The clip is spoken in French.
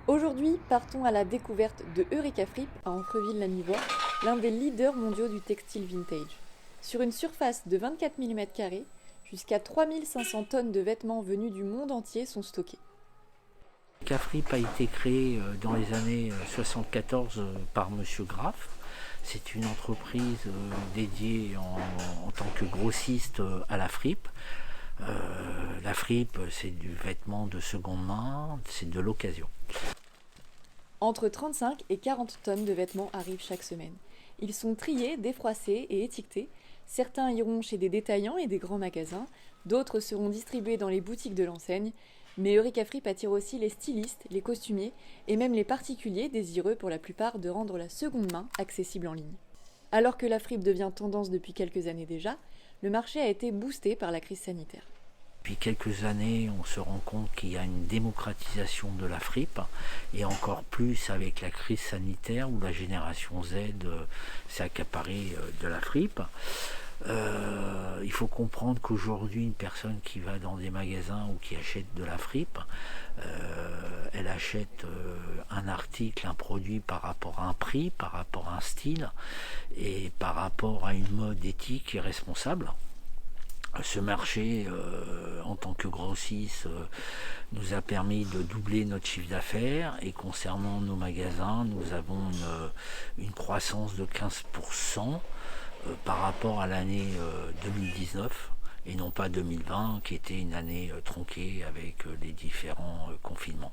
Aujourd'hui, partons à la découverte de Eureka Fripp à Amfreville-la-Mivois, l'un des leaders mondiaux du textile vintage. Sur une surface de 24 mm², jusqu'à 3500 tonnes de vêtements venus du monde entier sont stockés. Cafrip a été créé dans les années 74 par Monsieur Graff. C'est une entreprise dédiée en tant que grossiste à la fripe. La fripe, c'est du vêtement de seconde main, c'est de l'occasion. Entre 35 et 40 tonnes de vêtements arrivent chaque semaine. Ils sont triés, défroissés et étiquetés. Certains iront chez des détaillants et des grands magasins, d'autres seront distribués dans les boutiques de l'enseigne. Mais Eureka Fripp attire aussi les stylistes, les costumiers et même les particuliers désireux pour la plupart de rendre la seconde main accessible en ligne. Alors que la fripe devient tendance depuis quelques années déjà, le marché a été boosté par la crise sanitaire. Depuis quelques années, on se rend compte qu'il y a une démocratisation de la fripe, et encore plus avec la crise sanitaire où la génération Z s'est accaparée de la fripe. Il faut comprendre qu'aujourd'hui, une personne qui va dans des magasins ou qui achète de la fripe, elle achète un article, un produit par rapport à un prix, par rapport à un style et par rapport à une mode éthique et responsable. Ce marché, en tant que grossiste, nous a permis de doubler notre chiffre d'affaires, et concernant nos magasins, nous avons une croissance de 15% par rapport à l'année 2019 et non pas 2020 qui était une année tronquée avec les différents confinements.